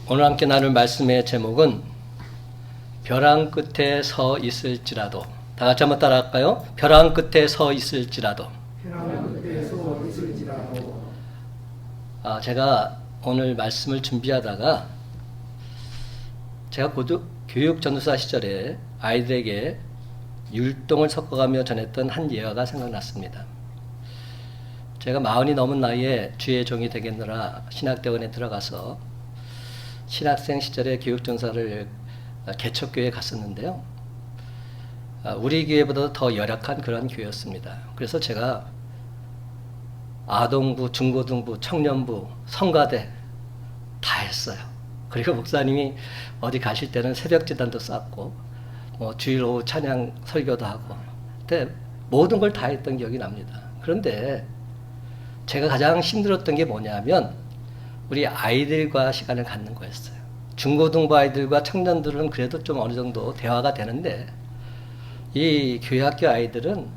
오늘 함께 나눌 말씀의 제목은 벼랑 끝에 서 있을지라도. 다 같이 한번 따라할까요? 벼랑 끝에 서 있을지라도. 벼랑 끝에 서 있을지라도. 제가 오늘 말씀을 준비하다가 제가 교육 전도사 시절에 아이들에게 율동을 섞어가며 전했던 한 예화가 생각났습니다. 제가 40이 넘은 나이에 주의 종이 되겠노라 신학대원에 들어가서 신학생 시절에 교육전사를 개척교회에 갔었는데요. 우리 교회보다 더 열악한 그런 교회였습니다. 그래서 제가 아동부, 중고등부, 청년부, 성가대 다 했어요. 그리고 목사님이 어디 가실 때는 새벽지단도 쌓고 주일 오후 찬양 설교도 하고 그때 모든 걸 다 했던 기억이 납니다. 그런데 제가 가장 힘들었던 게 뭐냐면 우리 아이들과 시간을 갖는 거였어요. 중고등부 아이들과 청년들은 그래도 좀 어느 정도 대화가 되는데 이 교회학교 아이들은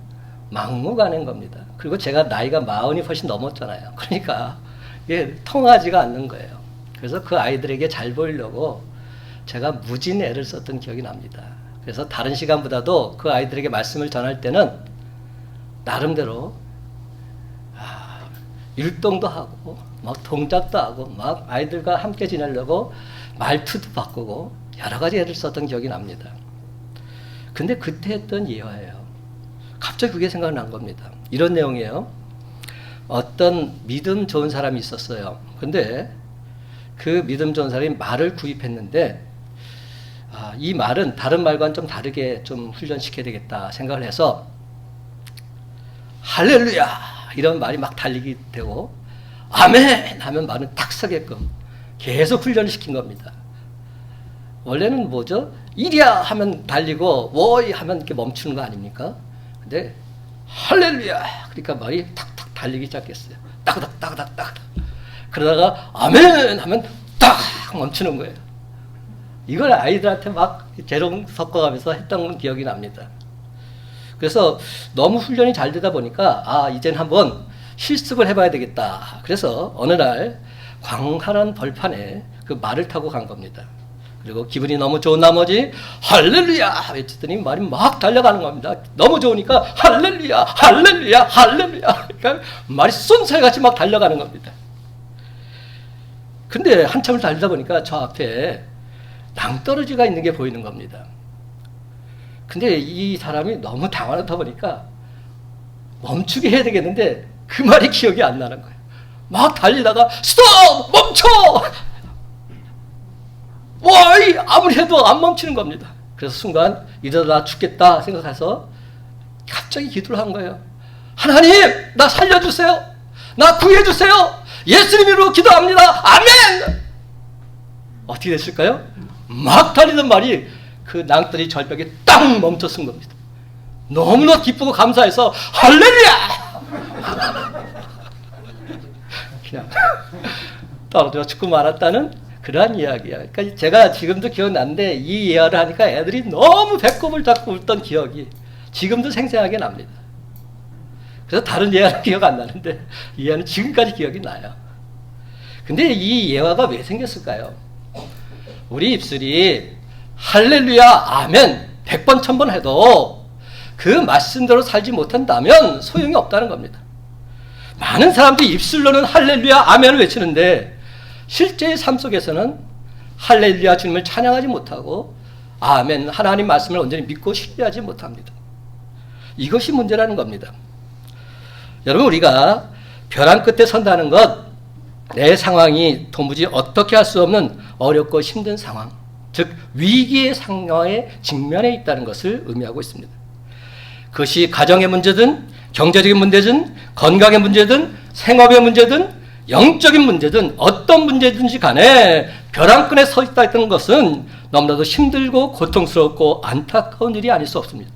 막무가내인 겁니다. 그리고 제가 나이가 40이 훨씬 넘었잖아요. 그러니까 이게 통하지가 않는 거예요. 그래서 그 아이들에게 잘 보이려고 제가 무진 애를 썼던 기억이 납니다. 그래서 다른 시간보다도 그 아이들에게 말씀을 전할 때는 나름대로 율동도 하고 막 동작도 하고 막 아이들과 함께 지내려고 말투도 바꾸고 여러 가지 애를 썼던 기억이 납니다. 근데 그때 했던 예화예요. 갑자기 그게 생각난 겁니다. 이런 내용이에요. 어떤 믿음 좋은 사람이 있었어요. 근데 그 믿음 좋은 사람이 말을 구입했는데 이 말은 다른 말과는 좀 다르게 좀 훈련시켜야 되겠다 생각을 해서 할렐루야 이런 말이 막 달리게 되고 아멘 하면 말은 탁 서게끔 계속 훈련을 시킨 겁니다. 원래는 뭐죠? 이리야 하면 달리고 워이 하면 이렇게 멈추는 거 아닙니까? 근데 할렐루야 그러니까 말이 탁탁 달리기 시작했어요. 따그닥 따그닥 따그닥. 그러다가 아멘 하면 딱 멈추는 거예요. 이걸 아이들한테 막 재롱 섞어가면서 했던 기억이 납니다. 그래서 너무 훈련이 잘 되다 보니까 이제는 한번 실습을 해봐야 되겠다. 그래서 어느 날 광활한 벌판에 그 말을 타고 간 겁니다. 그리고 기분이 너무 좋은 나머지 할렐루야 외쳤더니 말이 막 달려가는 겁니다. 너무 좋으니까 할렐루야 할렐루야 할렐루야 그러니까 말이 쏜살같이 막 달려가는 겁니다. 근데 한참을 달리다 보니까 저 앞에 낭떠러지가 있는 게 보이는 겁니다. 근데 이 사람이 너무 당황하다 보니까 멈추게 해야 되겠는데 그 말이 기억이 안 나는 거예요. 막 달리다가 스톱! 멈춰! 와이! 아무리 해도 안 멈추는 겁니다. 그래서 순간 이러다 나 죽겠다 생각해서 갑자기 기도를 한 거예요. 하나님! 나 살려주세요! 나 구해주세요! 예수님으로 기도합니다! 아멘! 어떻게 됐을까요? 막 달리던 말이 그 낭떠러지 절벽에 딱 멈춰선 겁니다. 너무나 기쁘고 감사해서 할렐루야! 그냥 떨어져 죽고 말았다는 그러한 이야기야. 그러니까 제가 지금도 기억나는데 이 예화를 하니까 애들이 너무 배꼽을 잡고 울던 기억이 지금도 생생하게 납니다. 그래서 다른 예화는 기억 안 나는데 이 예화는 지금까지 기억이 나요. 근데 이 예화가 왜 생겼을까요? 우리 입술이 할렐루야 아멘 100번 1000번 해도 그 말씀대로 살지 못한다면 소용이 없다는 겁니다. 많은 사람들이 입술로는 할렐루야 아멘을 외치는데 실제의 삶 속에서는 할렐루야 주님을 찬양하지 못하고 아멘 하나님 말씀을 온전히 믿고 신뢰하지 못합니다. 이것이 문제라는 겁니다. 여러분 우리가 벼랑 끝에 선다는 것 내 상황이 도무지 어떻게 할 수 없는 어렵고 힘든 상황 즉 위기의 상황에 직면해 있다는 것을 의미하고 있습니다. 그것이 가정의 문제든 경제적인 문제든 건강의 문제든 생업의 문제든 영적인 문제든 어떤 문제든지 간에 벼랑끈에 서 있다는 것은 너무나도 힘들고 고통스럽고 안타까운 일이 아닐 수 없습니다.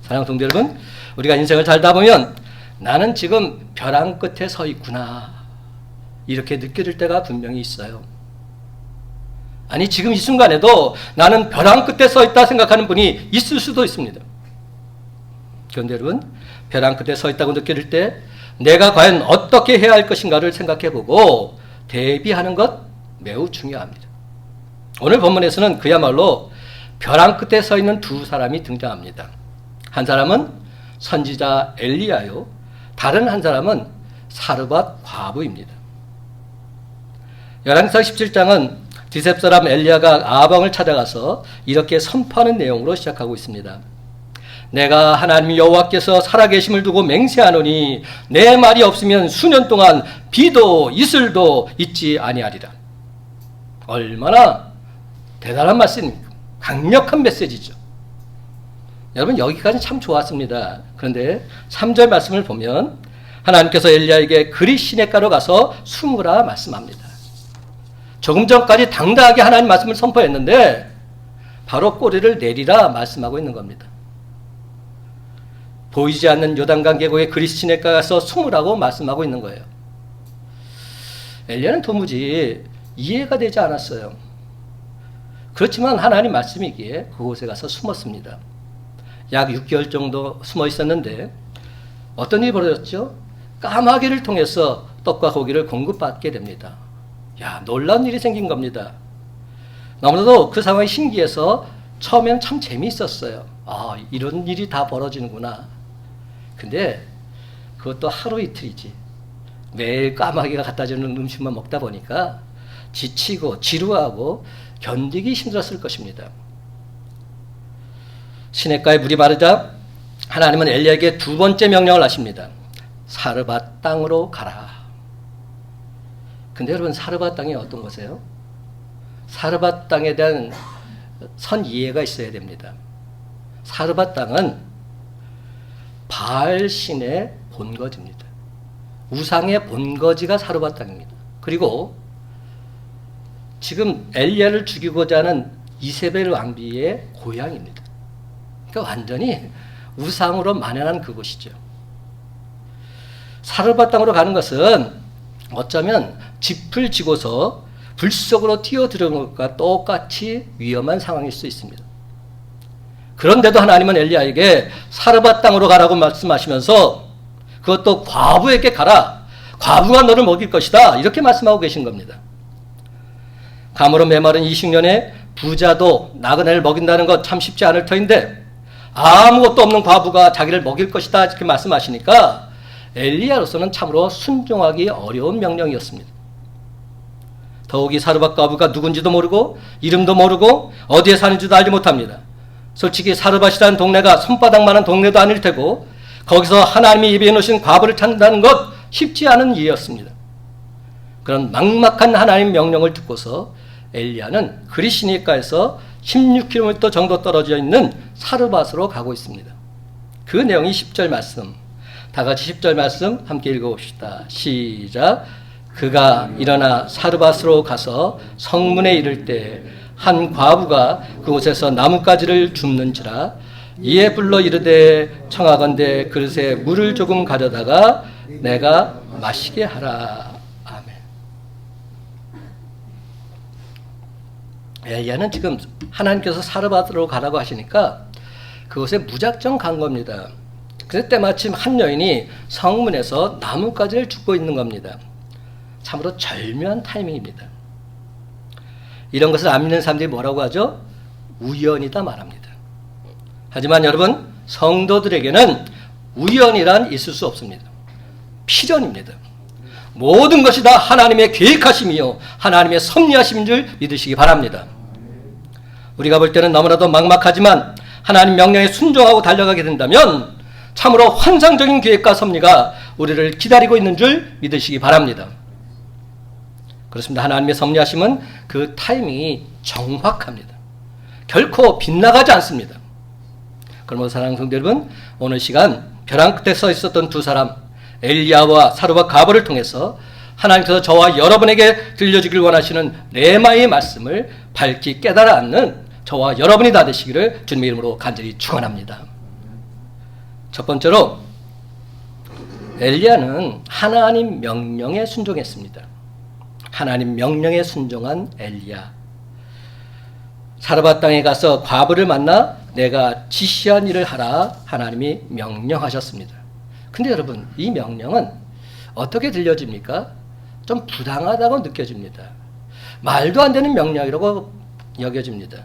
사랑하는 성도 여러분, 우리가 인생을 살다 보면 나는 지금 벼랑 끝에 서 있구나 이렇게 느껴질 때가 분명히 있어요. 아니 지금 이 순간에도 나는 벼랑 끝에 서 있다 생각하는 분이 있을 수도 있습니다. 그런데 여러분 벼랑 끝에 서 있다고 느껴질 때 내가 과연 어떻게 해야 할 것인가를 생각해보고 대비하는 것 매우 중요합니다. 오늘 본문에서는 그야말로 벼랑 끝에 서 있는 두 사람이 등장합니다. 한 사람은 선지자 엘리야요, 다른 한 사람은 사르밧 과부입니다. 열왕기상 17장은 디셉 사람 엘리야가 아방을 찾아가서 이렇게 선포하는 내용으로 시작하고 있습니다. 내가 하나님 여호와께서 살아계심을 두고 맹세하노니 내 말이 없으면 수년 동안 비도 이슬도 있지 아니하리라. 얼마나 대단한 말씀입니까? 강력한 메시지죠. 여러분, 여기까지 참 좋았습니다. 그런데 3절 말씀을 보면 하나님께서 엘리야에게 그리 시냇가로 가서 숨으라 말씀합니다. 조금 전까지 당당하게 하나님 말씀을 선포했는데 바로 꼬리를 내리라 말씀하고 있는 겁니다. 보이지 않는 요단강 계곡의 그리 시냇가에 가서 숨으라고 말씀하고 있는 거예요. 엘리야는 도무지 이해가 되지 않았어요. 그렇지만 하나님 말씀이기에 그곳에 가서 숨었습니다. 약 6개월 정도 숨어 있었는데 어떤 일이 벌어졌죠? 까마귀를 통해서 떡과 고기를 공급받게 됩니다. 야, 놀라운 일이 생긴 겁니다. 너무나도 그 상황이 신기해서 처음에는 참 재미있었어요. 아, 이런 일이 다 벌어지는구나. 근데 그것도 하루 이틀이지. 매일 까마귀가 갖다 주는 음식만 먹다 보니까 지치고 지루하고 견디기 힘들었을 것입니다. 시냇가에 물이 마르자 하나님은 엘리야에게 두 번째 명령을 하십니다. 사르밧 땅으로 가라. 근데 여러분, 사르밧 땅이 어떤 곳이에요? 사르밧 땅에 대한 선 이해가 있어야 됩니다. 사르밧 땅은 바알 신의 본거지입니다. 우상의 본거지가 사르밧 땅입니다. 그리고 지금 엘리야를 죽이고자 하는 이세벨 왕비의 고향입니다. 그러니까 완전히 우상으로 만연한 그곳이죠. 사르밧 땅으로 가는 것은 어쩌면 짚을 지고서 불 속으로 뛰어들어오는 것과 똑같이 위험한 상황일 수 있습니다. 그런데도 하나님은 엘리야에게 사르밧 땅으로 가라고 말씀하시면서 그것도 과부에게 가라. 과부가 너를 먹일 것이다. 이렇게 말씀하고 계신 겁니다. 감으로 메마른 20년에 부자도 나그네를 먹인다는 것 참 쉽지 않을 터인데 아무것도 없는 과부가 자기를 먹일 것이다. 이렇게 말씀하시니까 엘리야로서는 참으로 순종하기 어려운 명령이었습니다. 더욱이 사르밧 과부가 누군지도 모르고 이름도 모르고 어디에 사는지도 알지 못합니다. 솔직히 사르밧이라는 동네가 손바닥만한 동네도 아닐 테고 거기서 하나님이 예비해 놓으신 과부를 찾는다는 것 쉽지 않은 일이었습니다. 그런 막막한 하나님 명령을 듣고서 엘리야는 그리 시냇가에서 16km 정도 떨어져 있는 사르밧으로 가고 있습니다. 그 내용이 10절 말씀. 다 같이 10절 말씀 함께 읽어봅시다. 시작. 그가 일어나 사르밧으로 가서 성문에 이를 때 한 과부가 그곳에서 나뭇가지를 줍는지라. 이에 불러 이르되 청하건대 그릇에 물을 조금 가져다가 내가 마시게 하라. 아멘. 엘리야는 지금 하나님께서 사르밧으로 가라고 하시니까 그곳에 무작정 간 겁니다. 그때 때마침 한 여인이 성문에서 나뭇가지를 줍고 있는 겁니다. 참으로 절묘한 타이밍입니다. 이런 것을 안 믿는 사람들이 뭐라고 하죠? 우연이다 말합니다. 하지만 여러분, 성도들에게는 우연이란 있을 수 없습니다. 필연입니다. 모든 것이 다 하나님의 계획하심이요 하나님의 섭리하심인 줄 믿으시기 바랍니다. 우리가 볼 때는 너무나도 막막하지만 하나님 명령에 순종하고 달려가게 된다면 참으로 환상적인 계획과 섭리가 우리를 기다리고 있는 줄 믿으시기 바랍니다. 그렇습니다. 하나님의 섭리하심은 그 타이밍이 정확합니다. 결코 빗나가지 않습니다. 그러므로 사랑하는 성도 여러분, 오늘 시간 벼랑 끝에 서 있었던 두 사람 엘리야와 사르밧 과부를 통해서 하나님께서 저와 여러분에게 들려주길 원하시는 레마의 말씀을 밝히 깨달아 앉는 저와 여러분이 다 되시기를 주님의 이름으로 간절히 축원합니다. 첫 번째로 엘리야는 하나님 명령에 순종했습니다. 하나님 명령에 순종한 엘리야. 사르밧 땅에 가서 과부를 만나 내가 지시한 일을 하라 하나님이 명령하셨습니다. 근데 여러분, 이 명령은 어떻게 들려집니까? 좀 부당하다고 느껴집니다. 말도 안 되는 명령이라고 여겨집니다.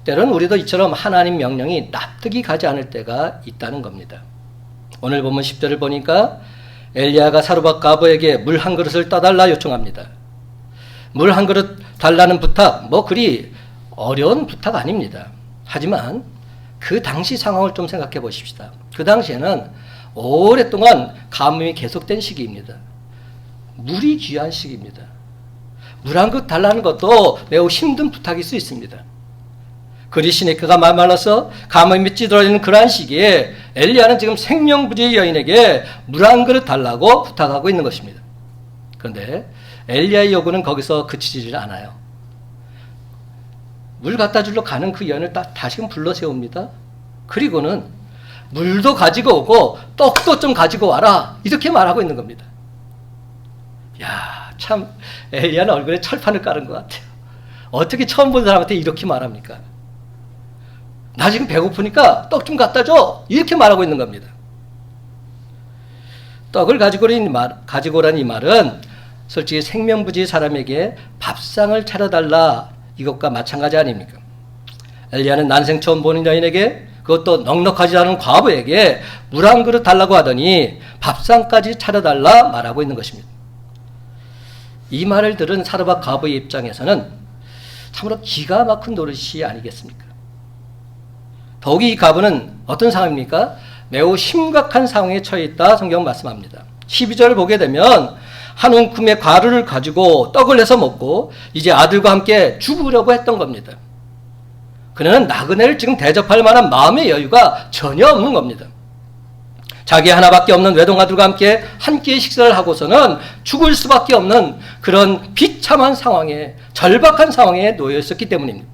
때로는 우리도 이처럼 하나님 명령이 납득이 가지 않을 때가 있다는 겁니다. 오늘 본문 10절을 보니까 엘리야가 사르밧 가부에게 물 한 그릇을 떠달라 요청합니다. 물 한 그릇 달라는 부탁, 그리 어려운 부탁 아닙니다. 하지만 그 당시 상황을 좀 생각해 보십시다. 그 당시에는 오랫동안 가뭄이 계속된 시기입니다. 물이 귀한 시기입니다. 물 한 그릇 달라는 것도 매우 힘든 부탁일 수 있습니다. 그리시네크가 말라서 가뭄이 찌들어지는 그러한 시기에 엘리야는 지금 생명부지의 여인에게 물 한 그릇 달라고 부탁하고 있는 것입니다. 그런데 엘리야의 요구는 거기서 그치질 않아요. 물 갖다 주러 가는 그 여인을 다시금 불러 세웁니다. 그리고는 물도 가지고 오고 떡도 좀 가지고 와라, 이렇게 말하고 있는 겁니다. 야, 참 엘리야는 얼굴에 철판을 깔은 것 같아요. 어떻게 처음 본 사람한테 이렇게 말합니까? 나 지금 배고프니까 떡 좀 갖다 줘, 이렇게 말하고 있는 겁니다. 떡을 가지고 오라는 이 말은 솔직히 생명부지 사람에게 밥상을 차려달라, 이것과 마찬가지 아닙니까? 엘리야는 난생 처음 보는 여인에게, 그것도 넉넉하지 않은 과부에게 물 한 그릇 달라고 하더니 밥상까지 차려달라 말하고 있는 것입니다. 이 말을 들은 사르밧 과부의 입장에서는 참으로 기가 막힌 노릇이 아니겠습니까? 더욱이 이 과부는 어떤 상황입니까? 매우 심각한 상황에 처해 있다 성경 말씀합니다. 12절을 보게 되면 한 움큼의 가루를 가지고 떡을 내서 먹고 이제 아들과 함께 죽으려고 했던 겁니다. 그는 나그네를 지금 대접할 만한 마음의 여유가 전혀 없는 겁니다. 자기 하나밖에 없는 외동아들과 함께 한 끼의 식사를 하고서는 죽을 수밖에 없는 그런 비참한 상황에, 절박한 상황에 놓여 있었기 때문입니다.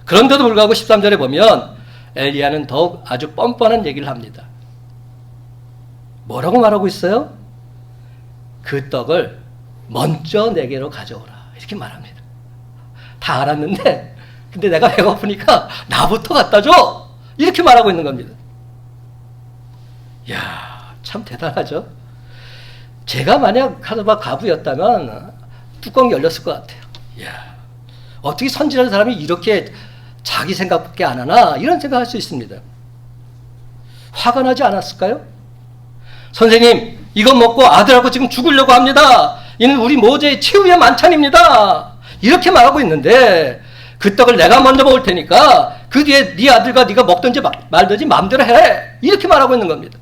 그런데도 불구하고 13절에 보면 엘리야는 더욱 아주 뻔뻔한 얘기를 합니다. 뭐라고 말하고 있어요? 그 떡을 먼저 내게로 가져오라, 이렇게 말합니다. 다 알았는데 근데 내가 배고프니까 나부터 갖다 줘, 이렇게 말하고 있는 겁니다. 이야, 참 대단하죠. 제가 만약 사르밧 과부였다면 뚜껑이 열렸을 것 같아요. 이야, 어떻게 선지라는 사람이 이렇게 자기 생각밖에 안 하나, 이런 생각할 수 있습니다. 화가 나지 않았을까요? 선생님, 이거 먹고 아들하고 지금 죽으려고 합니다. 이는 우리 모자의 최후의 만찬입니다, 이렇게 말하고 있는데 그 떡을 내가 먼저 먹을 테니까 그 뒤에 네 아들과 네가 먹든지 말든지 마음대로 해, 이렇게 말하고 있는 겁니다.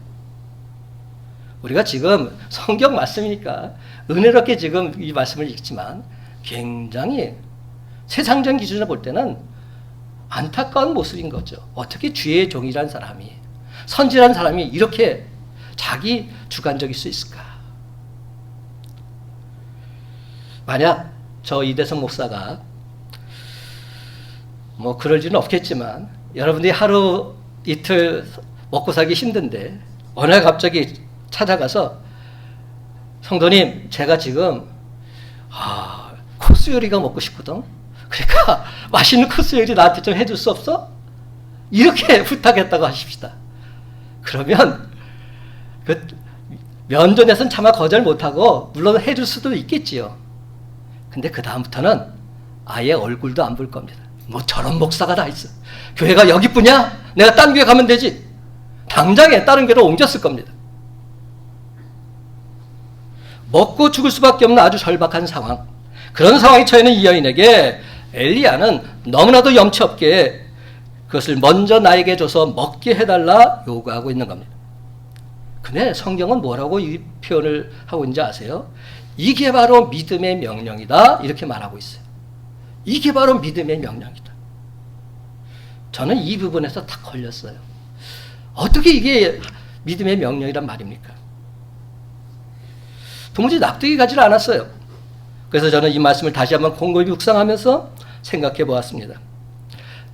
우리가 지금 성경 말씀이니까 은혜롭게 지금 이 말씀을 읽지만 굉장히 세상적인 기준으로 볼 때는 안타까운 모습인 거죠. 어떻게 주의 종이란 사람이, 선지란 사람이 이렇게 자기 주관적일 수 있을까? 만약 저 이대성 목사가 그럴 일은 없겠지만 여러분들이 하루 이틀 먹고 살기 힘든데 어느 날 갑자기 찾아가서 성도님, 제가 지금 코스 요리가 먹고 싶거든. 그러니까 맛있는 코스 요리 나한테 좀 해줄 수 없어? 이렇게 부탁했다고 하십시다. 그러면 그 면전에서는 차마 거절 못하고 물론 해줄 수도 있겠지요. 근데 그 다음부터는 아예 얼굴도 안 볼 겁니다. 저런 목사가 다 있어, 교회가 여기뿐이야? 내가 딴 교회 가면 되지. 당장에 다른 교회로 옮겼을 겁니다. 먹고 죽을 수밖에 없는 아주 절박한 상황, 그런 상황에 처해 있는 이 여인에게 엘리야는 너무나도 염치 없게 그것을 먼저 나에게 줘서 먹게 해달라 요구하고 있는 겁니다. 근데 성경은 뭐라고 이 표현을 하고 있는지 아세요? 이게 바로 믿음의 명령이다, 이렇게 말하고 있어요. 이게 바로 믿음의 명령이다. 저는 이 부분에서 딱 걸렸어요. 어떻게 이게 믿음의 명령이란 말입니까? 도무지 납득이 가지 않았어요. 그래서 저는 이 말씀을 다시 한번 곰곰이 묵상하면서 생각해 보았습니다.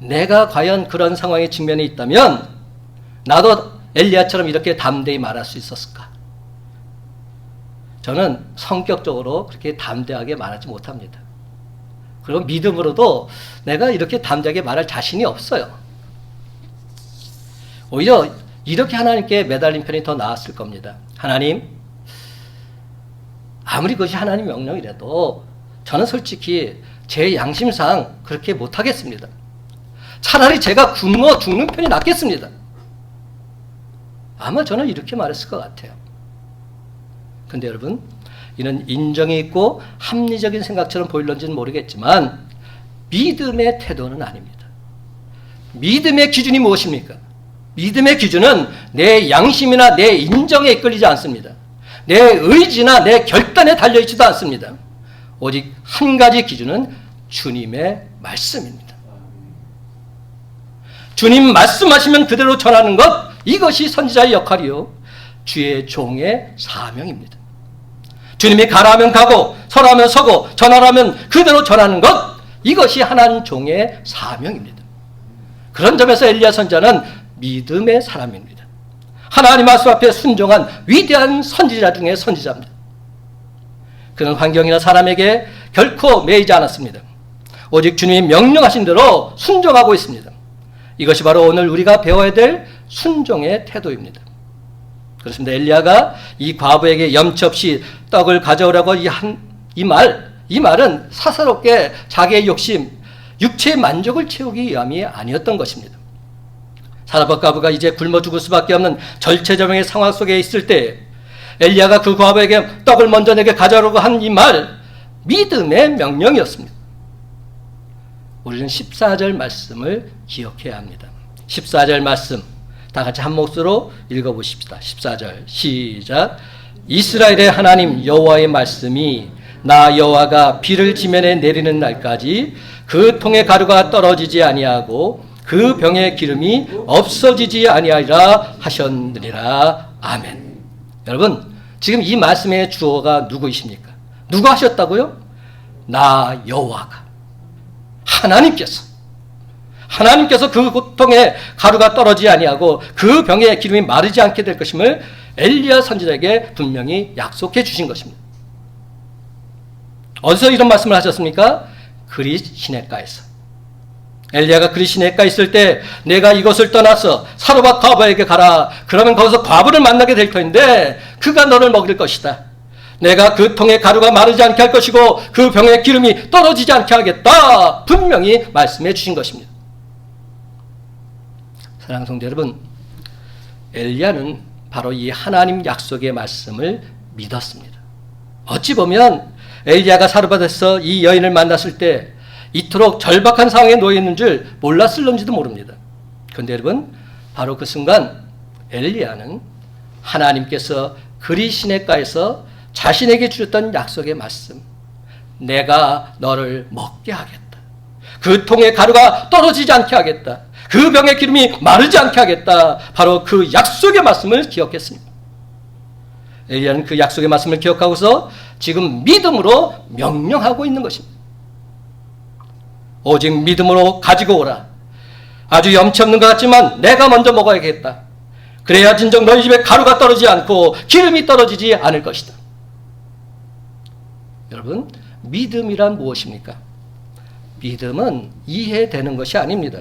내가 과연 그런 상황에 직면해 있다면 나도 엘리야처럼 이렇게 담대히 말할 수 있었을까? 저는 성격적으로 그렇게 담대하게 말하지 못합니다. 그리고 믿음으로도 내가 이렇게 담대하게 말할 자신이 없어요. 오히려 이렇게 하나님께 매달린 편이 더 나았을 겁니다. 하나님, 아무리 그것이 하나님 명령이라도 저는 솔직히 제 양심상 그렇게 못하겠습니다. 차라리 제가 굶어 죽는 편이 낫겠습니다. 아마 저는 이렇게 말했을 것 같아요. 근데 여러분, 이는 인정이 있고 합리적인 생각처럼 보일런지는 모르겠지만 믿음의 태도는 아닙니다. 믿음의 기준이 무엇입니까? 믿음의 기준은 내 양심이나 내 인정에 이끌리지 않습니다. 내 의지나 내 결단에 달려있지도 않습니다. 오직 한 가지 기준은 주님의 말씀입니다. 주님 말씀하시면 그대로 전하는 것, 이것이 선지자의 역할이요 주의 종의 사명입니다. 주님이 가라하면 가고 서라하면 서고 전하라면 그대로 전하는 것, 이것이 하나님 종의 사명입니다. 그런 점에서 엘리야 선지자는 믿음의 사람입니다. 하나님 말씀 앞에 순종한 위대한 선지자 중에 선지자입니다. 그는 환경이나 사람에게 결코 매이지 않았습니다. 오직 주님이 명령하신 대로 순종하고 있습니다. 이것이 바로 오늘 우리가 배워야 될 순종의 태도입니다. 그렇습니다. 엘리야가 이 과부에게 염치 없이 떡을 가져오라고 이 말은 사사롭게 자기의 욕심, 육체의 만족을 채우기 위함이 아니었던 것입니다. 사라밧 과부가 이제 굶어 죽을 수밖에 없는 절체절명의 상황 속에 있을 때 엘리야가 그 과부에게 떡을 먼저 내게 가져오라고 한 이 말, 믿음의 명령이었습니다. 우리는 14절 말씀을 기억해야 합니다. 14절 말씀 다 같이 한 목소리로 읽어보십시다. 14절 시작. 이스라엘의 하나님 여호와의 말씀이 나 여호와가 비를 지면에 내리는 날까지 그 통의 가루가 떨어지지 아니하고 그 병의 기름이 없어지지 아니하리라 하셨느니라. 아멘. 여러분, 지금 이 말씀의 주어가 누구이십니까? 누가 하셨다고요? 나 여호와가, 하나님께서 그 고통의 가루가 떨어지지 아니하고 그 병의 기름이 마르지 않게 될 것임을 엘리야 선지자에게 분명히 약속해 주신 것입니다. 어디서 이런 말씀을 하셨습니까? 그릿 시내가에서. 엘리야가 그릿 시내가에 있을 때 내가 이곳을 떠나서 사로밧 과부에게 가라. 그러면 거기서 과부를 만나게 될 터인데 그가 너를 먹일 것이다. 내가 그 통의 가루가 마르지 않게 할 것이고 그 병의 기름이 떨어지지 않게 하겠다. 분명히 말씀해 주신 것입니다. 사랑하는 성도 여러분, 엘리야는 바로 이 하나님 약속의 말씀을 믿었습니다. 어찌 보면 엘리야가 사르밧에서 이 여인을 만났을 때 이토록 절박한 상황에 놓여 있는 줄 몰랐을런지도 모릅니다. 그런데 여러분, 바로 그 순간 엘리야는 하나님께서 그릿 시내가에서 자신에게 주셨던 약속의 말씀, 내가 너를 먹게 하겠다. 그 통의 가루가 떨어지지 않게 하겠다. 그 병의 기름이 마르지 않게 하겠다. 바로 그 약속의 말씀을 기억했습니다. 엘리야는 그 약속의 말씀을 기억하고서 지금 믿음으로 명령하고 있는 것입니다. 오직 믿음으로 가지고 오라. 아주 염치 없는 것 같지만 내가 먼저 먹어야겠다. 그래야 진정 너희 집에 가루가 떨어지지 않고 기름이 떨어지지 않을 것이다. 여러분, 믿음이란 무엇입니까? 믿음은 이해되는 것이 아닙니다.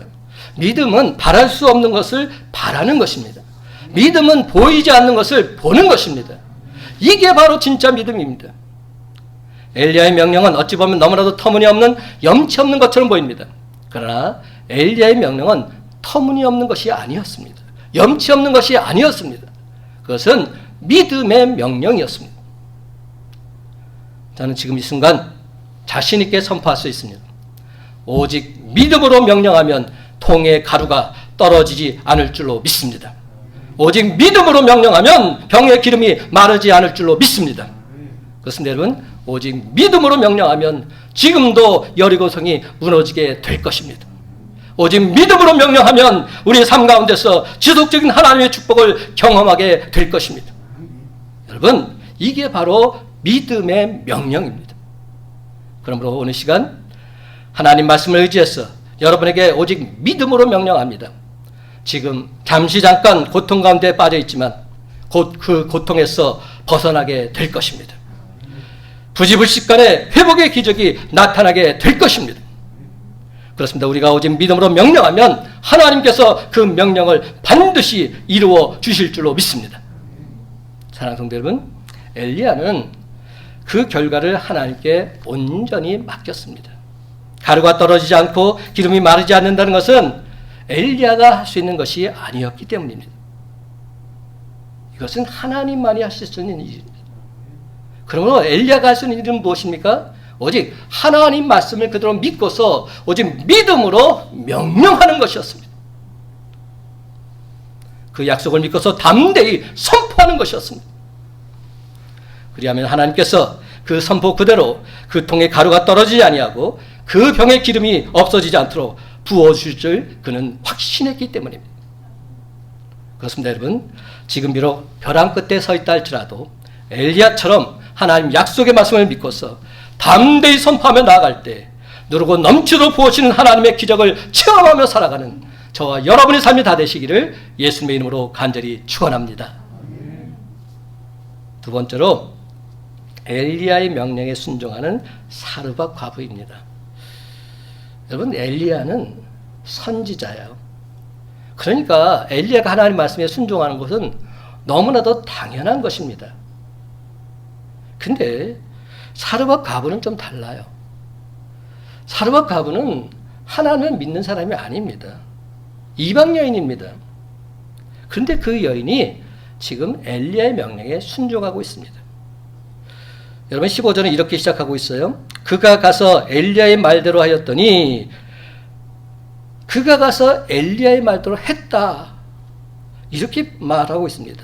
믿음은 바랄 수 없는 것을 바라는 것입니다. 믿음은 보이지 않는 것을 보는 것입니다. 이게 바로 진짜 믿음입니다. 엘리야의 명령은 어찌 보면 너무나도 터무니없는 염치 없는 것처럼 보입니다. 그러나 엘리야의 명령은 터무니없는 것이 아니었습니다. 염치 없는 것이 아니었습니다. 그것은 믿음의 명령이었습니다. 저는 지금 이 순간 자신 있게 선포할 수 있습니다. 오직 믿음으로 명령하면 통의 가루가 떨어지지 않을 줄로 믿습니다. 오직 믿음으로 명령하면 병의 기름이 마르지 않을 줄로 믿습니다. 그렇습니다, 여러분. 오직 믿음으로 명령하면 지금도 여리고성이 무너지게 될 것입니다. 오직 믿음으로 명령하면 우리 삶 가운데서 지속적인 하나님의 축복을 경험하게 될 것입니다. 여러분, 이게 바로 믿음의 명령입니다. 그러므로 오늘 시간 하나님 말씀을 의지해서 여러분에게 오직 믿음으로 명령합니다. 지금 잠깐 고통 가운데 빠져 있지만 곧 그 고통에서 벗어나게 될 것입니다. 부지불식간에 회복의 기적이 나타나게 될 것입니다. 그렇습니다. 우리가 오직 믿음으로 명령하면 하나님께서 그 명령을 반드시 이루어 주실 줄로 믿습니다. 사랑하는 성도 여러분, 엘리야는 그 결과를 하나님께 온전히 맡겼습니다. 가루가 떨어지지 않고 기름이 마르지 않는다는 것은 엘리야가 할 수 있는 것이 아니었기 때문입니다. 이것은 하나님만이 하실 수 있는 일입니다. 그러므로 엘리야가 할 수 있는 일은 무엇입니까? 오직 하나님 말씀을 그대로 믿고서 오직 믿음으로 명령하는 것이었습니다. 그 약속을 믿고서 담대히 선포하는 것이었습니다. 그리하면 하나님께서 그 선포 그대로 그 통에 가루가 떨어지지 아니하고 그 병에 기름이 없어지지 않도록 부어주실 줄 그는 확신했기 때문입니다. 그렇습니다, 여러분. 지금 비록 벼랑 끝에 서 있다 할지라도 엘리야처럼 하나님 약속의 말씀을 믿고서 담대히 선포하며 나아갈 때 누르고 넘치도록 부어주시는 하나님의 기적을 체험하며 살아가는 저와 여러분의 삶이 다 되시기를 예수님의 이름으로 간절히 축원합니다. 두 번째로 엘리야의 명령에 순종하는 사르밧 과부입니다. 여러분, 엘리야는 선지자예요. 그러니까 엘리야가 하나님 말씀에 순종하는 것은 너무나도 당연한 것입니다. 근데 사르밧 과부는 좀 달라요. 사르밧 과부는 하나님을 믿는 사람이 아닙니다. 이방 여인입니다. 그런데 그 여인이 지금 엘리야의 명령에 순종하고 있습니다. 여러분, 15절은 이렇게 시작하고 있어요. 그가 가서 엘리야의 말대로 하였더니 그가 가서 엘리야의 말대로 했다. 이렇게 말하고 있습니다.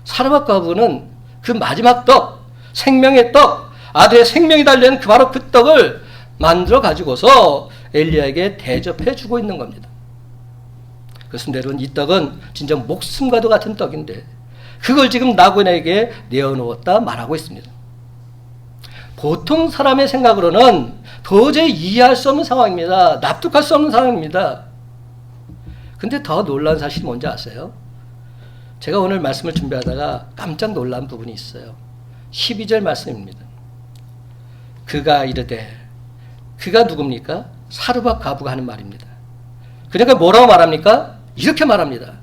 사르밧 과부는 그 마지막 떡, 생명의 떡, 아들의 생명이 달린 바로 그 떡을 만들어 가지고서 엘리야에게 대접해 주고 있는 겁니다. 그렇습니다, 여러분. 이 떡은 진짜 목숨과도 같은 떡인데 그걸 지금 나그네에게 내어놓았다 말하고 있습니다. 보통 사람의 생각으로는 도저히 이해할 수 없는 상황입니다. 납득할 수 없는 상황입니다. 근데 더 놀라운 사실이 뭔지 아세요? 제가 오늘 말씀을 준비하다가 깜짝 놀란 부분이 있어요. 12절 말씀입니다. 그가 이르되, 그가 누굽니까? 사르밧 과부가 하는 말입니다. 그러니까 뭐라고 말합니까? 이렇게 말합니다.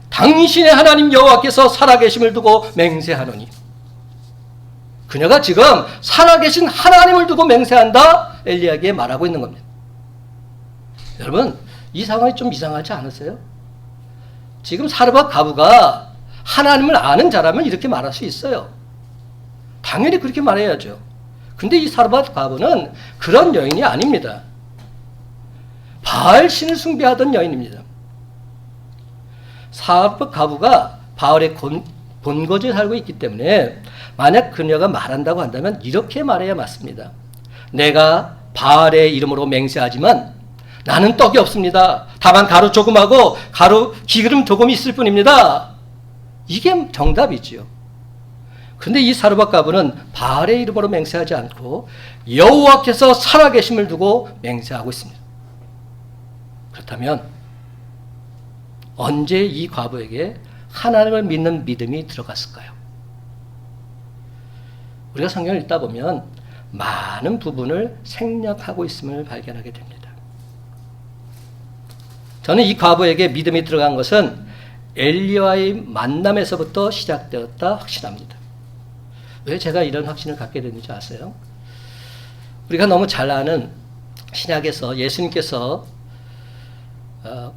당신의 하나님 여호와께서 살아계심을 두고 맹세하노니. 그녀가 지금 살아계신 하나님을 두고 맹세한다? 엘리야에게 말하고 있는 겁니다. 여러분, 이 상황이 좀 이상하지 않으세요? 지금 사르밧 과부가 하나님을 아는 자라면 이렇게 말할 수 있어요. 당연히 그렇게 말해야죠. 근데 이 사르밧 과부는 그런 여인이 아닙니다. 바알 신을 숭배하던 여인입니다. 사르밧 과부가 바알의 본거지에 살고 있기 때문에 만약 그녀가 말한다고 한다면 이렇게 말해야 맞습니다. 내가 바알의 이름으로 맹세하지만 나는 떡이 없습니다. 다만 가루 조금하고 가루 기름 조금 있을 뿐입니다. 이게 정답이지요. 그런데 이 사르밧 과부는 바알의 이름으로 맹세하지 않고 여호와께서 살아계심을 두고 맹세하고 있습니다. 그렇다면 언제 이 과부에게 하나님을 믿는 믿음이 들어갔을까요? 우리가 성경을 읽다 보면 많은 부분을 생략하고 있음을 발견하게 됩니다. 저는 이 과부에게 믿음이 들어간 것은 엘리야와의 만남에서부터 시작되었다 확신합니다. 왜 제가 이런 확신을 갖게 됐는지 아세요? 우리가 너무 잘 아는 신약에서 예수님께서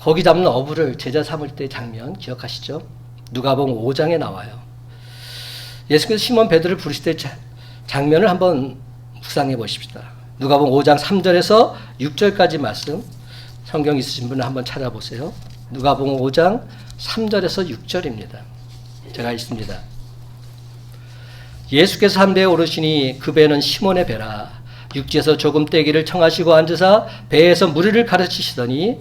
고기 잡는 어부를 제자 삼을 때 장면 기억하시죠? 누가복음 5장에 나와요. 예수께서 시몬 베드로를 부르실 때 장면을 한번 묵상해 보십시다. 누가복음 5장 3절에서 6절까지 말씀, 성경 있으신 분은 한번 찾아보세요. 누가복음 5장 3절에서 6절입니다. 제가 읽습니다. 예수께서 함대에 오르시니 그 배는 시몬의 배라. 육지에서 조금 떼기를 청하시고 앉으사 배에서 무리를 가르치시더니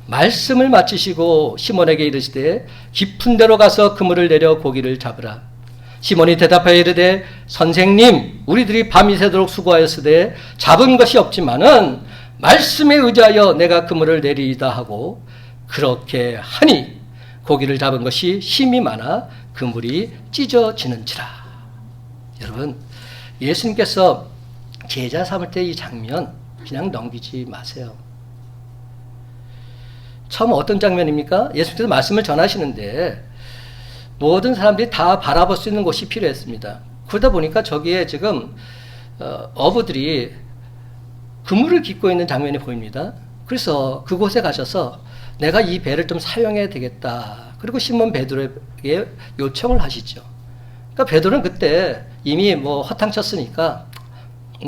말씀을 마치시고 시몬에게 이르시되 깊은 데로 가서 그물을 내려 고기를 잡으라. 시몬이 대답하여 이르되 선생님, 우리들이 밤이 새도록 수고하였으되 잡은 것이 없지만은 말씀에 의지하여 내가 그물을 내리이다 하고 그렇게 하니 고기를 잡은 것이 힘이 많아 그물이 찢어지는지라. 여러분, 예수님께서 제자 삼을 때 이 장면 그냥 넘기지 마세요. 처음 어떤 장면입니까? 예수님께서 말씀을 전하시는데 모든 사람들이 다 바라볼 수 있는 곳이 필요했습니다. 그러다 보니까 저기에 지금 어부들이 그물을 깃고 있는 장면이 보입니다. 그래서 그곳에 가셔서 내가 이 배를 좀 사용해야 되겠다. 그리고 시몬 베드로에게 요청을 하시죠. 그러니까 베드로는 그때 이미 뭐 허탕쳤으니까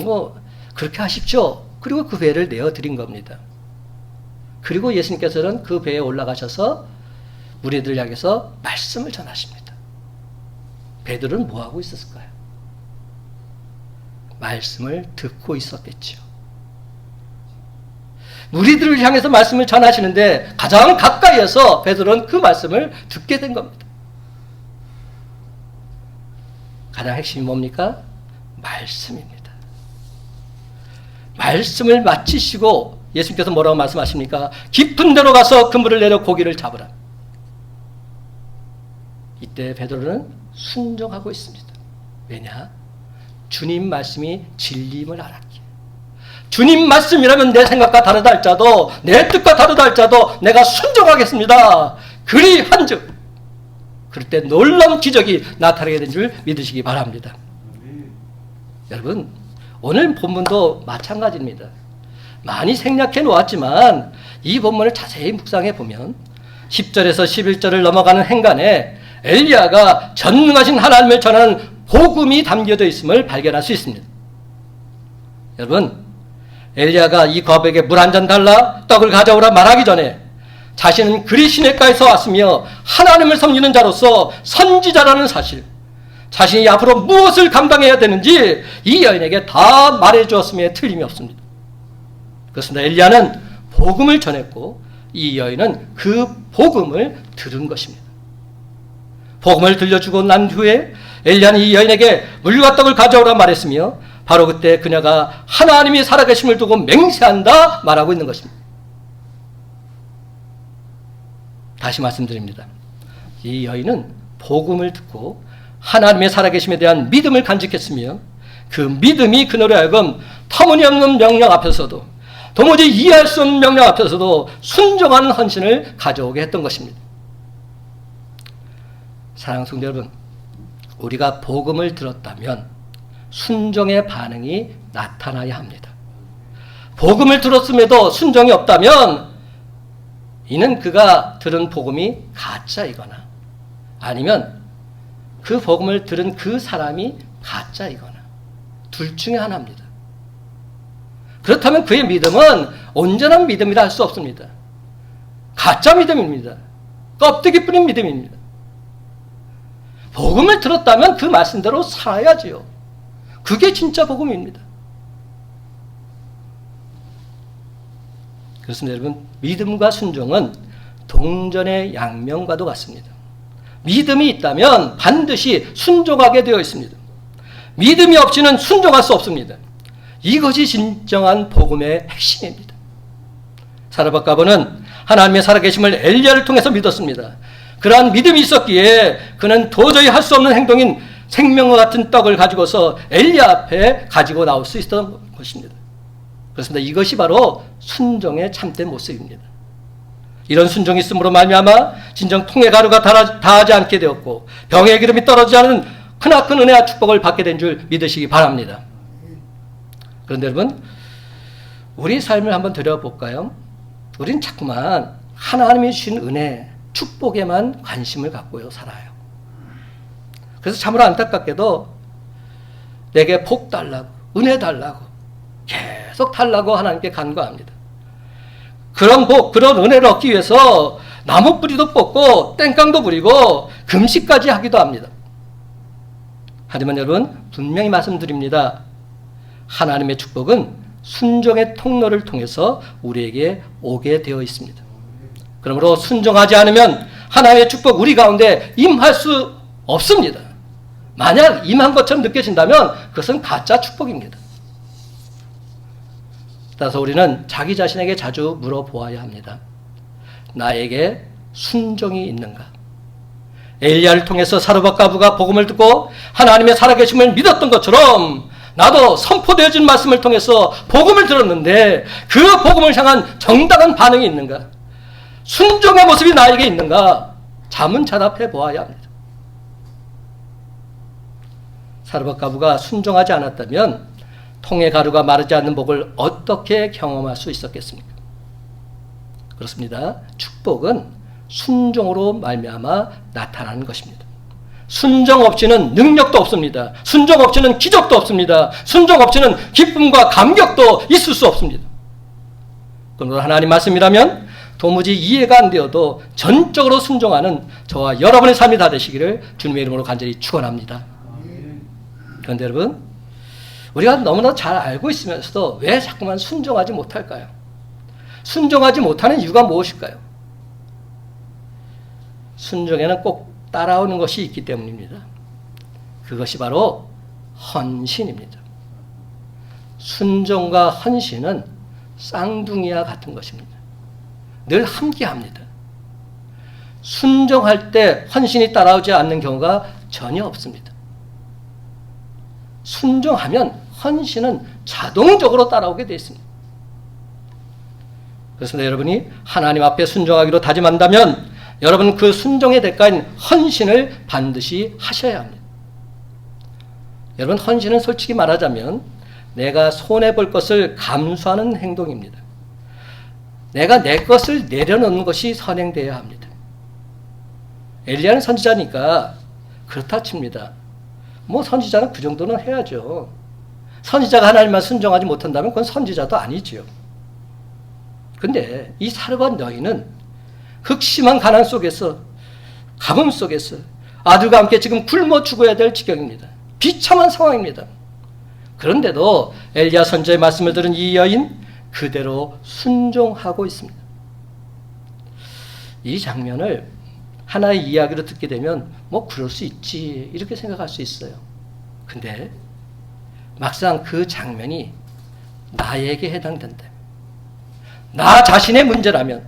뭐 그렇게 하십시오. 그리고 그 배를 내어드린 겁니다. 그리고 예수님께서는 그 배에 올라가셔서 무리들을 향해서 말씀을 전하십니다. 베드로는 뭐 하고 있었을까요? 말씀을 듣고 있었겠죠. 무리들을 향해서 말씀을 전하시는데 가장 가까이에서 베드로는 그 말씀을 듣게 된 겁니다. 가장 핵심이 뭡니까? 말씀입니다. 말씀을 마치시고 예수님께서 뭐라고 말씀하십니까? 깊은 데로 가서 그물을 내려 고기를 잡으라. 이때 베드로는 순종하고 있습니다. 왜냐? 주님 말씀이 진리임을 알았기에. 주님 말씀이라면 내 생각과 다르다 할지라도 내 뜻과 다르다 할지라도 내가 순종하겠습니다. 그리한즉 그럴 때 놀라운 기적이 나타나게 된 줄 믿으시기 바랍니다. 여러분, 오늘 본문도 마찬가지입니다. 많이 생략해 놓았지만 이 본문을 자세히 묵상해 보면 10절에서 11절을 넘어가는 행간에 엘리야가 전능하신 하나님을 전하는 복음이 담겨져 있음을 발견할 수 있습니다. 여러분, 엘리야가 이 거백에 물 한 잔 달라 떡을 가져오라 말하기 전에 자신은 그리 시냇가에서 왔으며 하나님을 섬기는 자로서 선지자라는 사실, 자신이 앞으로 무엇을 감당해야 되는지 이 여인에게 다 말해주었음에 틀림이 없습니다. 그렇습니다. 엘리야는 복음을 전했고 이 여인은 그 복음을 들은 것입니다. 복음을 들려주고 난 후에 엘리야는 이 여인에게 물과 떡을 가져오라 말했으며 바로 그때 그녀가 하나님이 살아계심을 두고 맹세한다 말하고 있는 것입니다. 다시 말씀드립니다. 이 여인은 복음을 듣고 하나님의 살아계심에 대한 믿음을 간직했으며 그 믿음이 그녀로 하여금 터무니없는 명령 앞에서도 도무지 이해할 수 없는 명령 앞에서도 순종하는 헌신을 가져오게 했던 것입니다. 사랑하는 성도 여러분, 우리가 복음을 들었다면 순종의 반응이 나타나야 합니다. 복음을 들었음에도 순종이 없다면 이는 그가 들은 복음이 가짜이거나 아니면 그 복음을 들은 그 사람이 가짜이거나 둘 중에 하나입니다. 그렇다면 그의 믿음은 온전한 믿음이라 할 수 없습니다. 가짜 믿음입니다. 껍데기 뿌린 믿음입니다. 복음을 들었다면 그 말씀대로 살아야지요. 그게 진짜 복음입니다. 그렇습니다. 여러분, 믿음과 순종은 동전의 양면과도 같습니다. 믿음이 있다면 반드시 순종하게 되어 있습니다. 믿음이 없이는 순종할 수 없습니다. 이것이 진정한 복음의 핵심입니다. 사르밧가버는 하나님의 살아계심을 엘리야를 통해서 믿었습니다. 그러한 믿음이 있었기에 그는 도저히 할 수 없는 행동인 생명과 같은 떡을 가지고서 엘리야 앞에 가지고 나올 수 있었던 것입니다. 그렇습니다. 이것이 바로 순종의 참된 모습입니다. 이런 순종이 있음으로 말미암아 진정 통의 가루가 다하지 않게 되었고 병의 기름이 떨어지지 않은 크나큰 은혜와 축복을 받게 된 줄 믿으시기 바랍니다. 그런데 여러분, 우리 삶을 한번 들여볼까요? 우리는 자꾸만 하나님이 주신 은혜, 축복에만 관심을 갖고요 살아요. 그래서 참으로 안타깝게도 내게 복 달라고, 은혜 달라고 계속 달라고 하나님께 간구합니다. 그런 복, 그런 은혜를 얻기 위해서 나무 뿌리도 뽑고 땡깡도 부리고 금식까지 하기도 합니다. 하지만 여러분, 분명히 말씀드립니다. 하나님의 축복은 순종의 통로를 통해서 우리에게 오게 되어 있습니다. 그러므로 순종하지 않으면 하나님의 축복 우리 가운데 임할 수 없습니다. 만약 임한 것처럼 느껴진다면 그것은 가짜 축복입니다. 따라서 우리는 자기 자신에게 자주 물어보아야 합니다. 나에게 순종이 있는가? 엘리야를 통해서 사르밧가부가 복음을 듣고 하나님의 살아계심을 믿었던 것처럼 나도 선포되어진 말씀을 통해서 복음을 들었는데 그 복음을 향한 정당한 반응이 있는가? 순종의 모습이 나에게 있는가? 자문자답해 보아야 합니다. 사르밧가부가 순종하지 않았다면 통의 가루가 마르지 않는 복을 어떻게 경험할 수 있었겠습니까? 그렇습니다. 축복은 순종으로 말미암아 나타나는 것입니다. 순종 없이는 능력도 없습니다. 순종 없이는 기적도 없습니다. 순종 없이는 기쁨과 감격도 있을 수 없습니다. 그러므로 하나님 말씀이라면 도무지 이해가 안 되어도 전적으로 순종하는 저와 여러분의 삶이 다 되시기를 주님의 이름으로 간절히 축원합니다. 그런데 여러분, 우리가 너무나 잘 알고 있으면서도 왜 자꾸만 순종하지 못할까요? 순종하지 못하는 이유가 무엇일까요? 순종에는 꼭 따라오는 것이 있기 때문입니다. 그것이 바로 헌신입니다. 순종과 헌신은 쌍둥이와 같은 것입니다. 늘 함께합니다. 순종할 때 헌신이 따라오지 않는 경우가 전혀 없습니다. 순종하면 헌신은 자동적으로 따라오게 되어 있습니다. 그렇습니다. 여러분이 하나님 앞에 순종하기로 다짐한다면 여러분 그 순종의 대가인 헌신을 반드시 하셔야 합니다. 여러분, 헌신은 솔직히 말하자면 내가 손해볼 것을 감수하는 행동입니다. 내가 내 것을 내려놓는 것이 선행되어야 합니다. 엘리야는 선지자니까 그렇다 칩니다. 뭐 선지자는 그 정도는 해야죠. 선지자가 하나님만 순종하지 못한다면 그건 선지자도 아니지요. 근데 이 사르밧 여인은 극심한 가난 속에서, 가뭄 속에서 아들과 함께 지금 굶어 죽어야 될 지경입니다. 비참한 상황입니다. 그런데도 엘리야 선지자의 말씀을 들은 이 여인 그대로 순종하고 있습니다. 이 장면을 하나의 이야기로 듣게 되면 뭐 그럴 수 있지 이렇게 생각할 수 있어요. 근데 막상 그 장면이 나에게 해당된다. 나 자신의 문제라면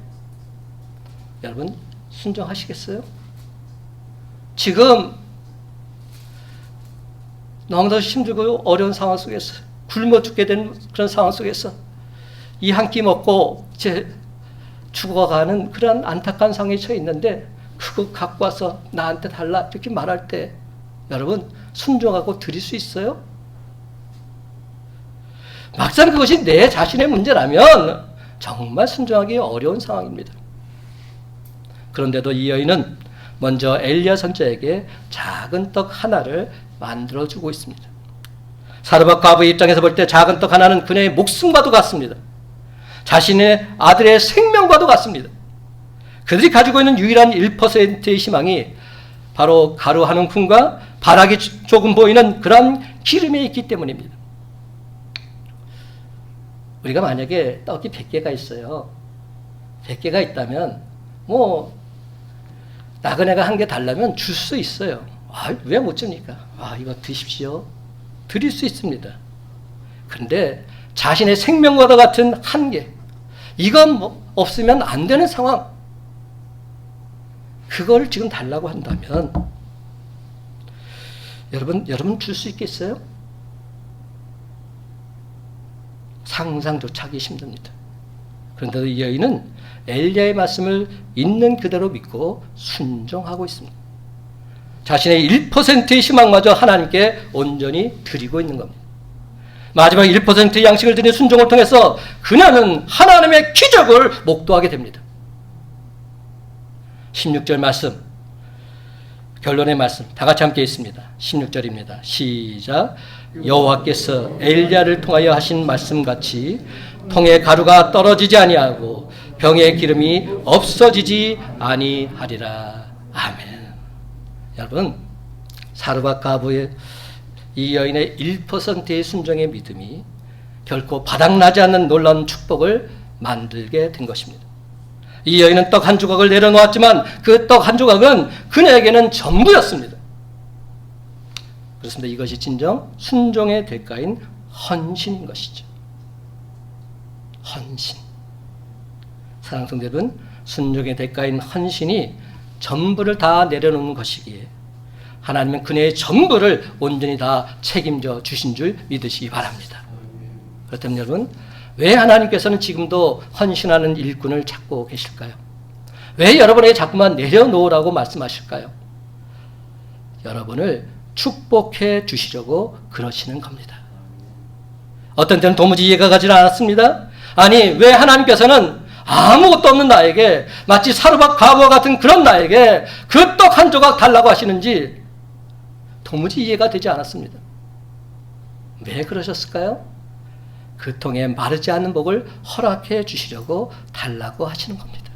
여러분 순종하시겠어요? 지금 너무나 힘들고 어려운 상황 속에서 굶어 죽게 된 그런 상황 속에서 이 한 끼 먹고 이제 죽어가는 그런 안타까운 상황에 처해 있는데 그거 갖고 와서 나한테 달라 이렇게 말할 때 여러분 순종하고 드릴 수 있어요? 막상 그것이 내 자신의 문제라면 정말 순종하기 어려운 상황입니다. 그런데도 이 여인은 먼저 엘리야 선지자에게 작은 떡 하나를 만들어주고 있습니다. 사르밧 과부의 입장에서 볼 때 작은 떡 하나는 그녀의 목숨과도 같습니다. 자신의 아들의 생명과도 같습니다. 그들이 가지고 있는 유일한 1%의 희망이 바로 가루 한 움큼과 바락이 조금 보이는 그런 기름에 있기 때문입니다. 우리가 만약에 떡이 100개가 있어요. 100개가 있다면 뭐 나그네가 한 개 달라면 줄 수 있어요. 왜 못 줍니까? 이거 드십시오. 드릴 수 있습니다. 그런데 자신의 생명과도 같은 한 개, 이건 뭐 없으면 안 되는 상황, 그걸 지금 달라고 한다면 여러분 줄 수 있겠어요? 상상조차 하기 힘듭니다. 그런데도 이 여인은 엘리야의 말씀을 있는 그대로 믿고 순종하고 있습니다. 자신의 1%의 희망마저 하나님께 온전히 드리고 있는 겁니다. 마지막 1%의 양식을 드린 순종을 통해서 그녀는 하나님의 기적을 목도하게 됩니다. 16절 말씀, 결론의 말씀 다 같이 함께 있습니다. 16절입니다. 시작. 여호와께서 엘리야를 통하여 하신 말씀같이 통의 가루가 떨어지지 아니하고 병의 기름이 없어지지 아니하리라. 아멘. 여러분, 사르밧 과부의 이 여인의 1%의 순종의 믿음이 결코 바닥나지 않는 놀라운 축복을 만들게 된 것입니다. 이 여인은 떡 한 조각을 내려놓았지만 그 떡 한 조각은 그녀에게는 전부였습니다. 그렇습니다. 이것이 진정 순종의 대가인 헌신인 것이죠. 헌신. 사랑하는 성도 여러분, 순종의 대가인 헌신이 전부를 다 내려놓는 것이기에 하나님은 그녀의 전부를 온전히 다 책임져 주신 줄 믿으시기 바랍니다. 그렇다면 여러분, 왜 하나님께서는 지금도 헌신하는 일꾼을 찾고 계실까요? 왜 여러분에게 자꾸만 내려놓으라고 말씀하실까요? 여러분을 축복해 주시려고 그러시는 겁니다. 어떤 때는 도무지 이해가 가지 않았습니다. 아니, 왜 하나님께서는 아무것도 없는 나에게, 마치 사르밧 과부와 같은 그런 나에게 그 떡 한 조각 달라고 하시는지 도무지 이해가 되지 않았습니다. 왜 그러셨을까요? 그 통에 마르지 않는 복을 허락해 주시려고 달라고 하시는 겁니다.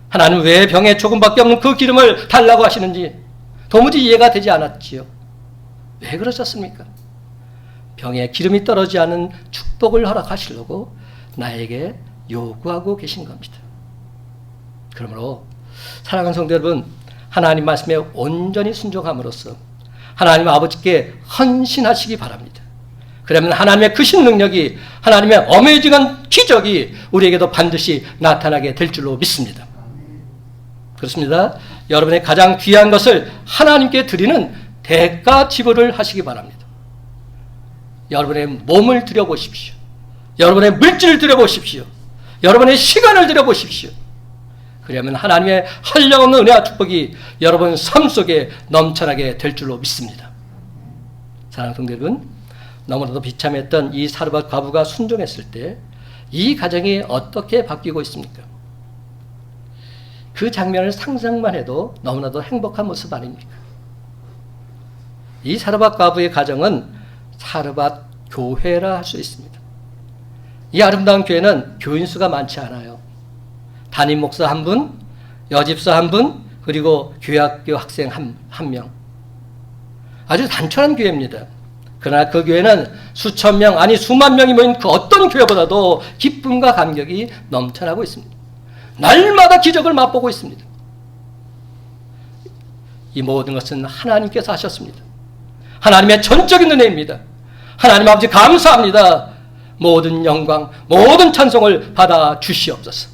하나님 왜 병에 조금밖에 없는 그 기름을 달라고 하시는지 도무지 이해가 되지 않았지요. 왜 그러셨습니까? 병에 기름이 떨어지지 않은 축복을 허락하시려고 나에게 요구하고 계신 겁니다. 그러므로 사랑하는 성도 여러분, 하나님 말씀에 온전히 순종함으로써 하나님 아버지께 헌신하시기 바랍니다. 그러면 하나님의 크신 능력이, 하나님의 어메이징한 기적이 우리에게도 반드시 나타나게 될 줄로 믿습니다. 그렇습니다. 여러분의 가장 귀한 것을 하나님께 드리는 대가 지불을 하시기 바랍니다. 여러분의 몸을 들여보십시오. 여러분의 물질을 들여보십시오. 여러분의 시간을 들여보십시오. 그러면 하나님의 한량없는 은혜와 축복이 여러분 삶 속에 넘쳐나게 될 줄로 믿습니다. 사랑하는 성도 여러분, 너무나도 비참했던 이 사르밧 과부가 순종했을 때 이 가정이 어떻게 바뀌고 있습니까? 그 장면을 상상만 해도 너무나도 행복한 모습 아닙니까? 이 사르밧 과부의 가정은 사르밧 교회라 할 수 있습니다. 이 아름다운 교회는 교인 수가 많지 않아요. 담임 목사 한 분, 여집사 한 분, 그리고 교회학교 학생 한 명. 아주 단촐한 교회입니다. 그러나 그 교회는 수천 명, 아니 수만 명이 모인 그 어떤 교회보다도 기쁨과 감격이 넘쳐나고 있습니다. 날마다 기적을 맛보고 있습니다. 이 모든 것은 하나님께서 하셨습니다. 하나님의 전적인 은혜입니다. 하나님 아버지 감사합니다. 모든 영광, 모든 찬송을 받아 주시옵소서.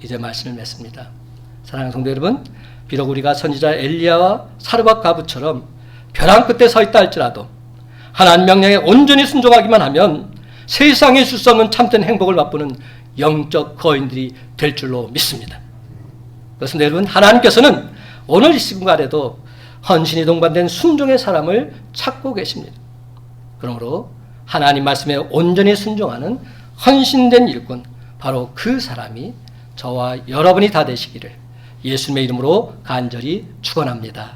이제 말씀을 맺습니다. 사랑하는 성도 여러분, 비록 우리가 선지자 엘리야와 사르밧 과부처럼 벼랑 끝에 서 있다 할지라도 하나님 명령에 온전히 순종하기만 하면 세상에 줄 수 없는 참된 행복을 맛보는 영적 거인들이 될 줄로 믿습니다. 그렇습니다. 여러분, 하나님께서는 오늘 이 순간에도 헌신이 동반된 순종의 사람을 찾고 계십니다. 그러므로 하나님 말씀에 온전히 순종하는 헌신된 일꾼, 바로 그 사람이 저와 여러분이 다 되시기를 예수님의 이름으로 간절히 축원합니다.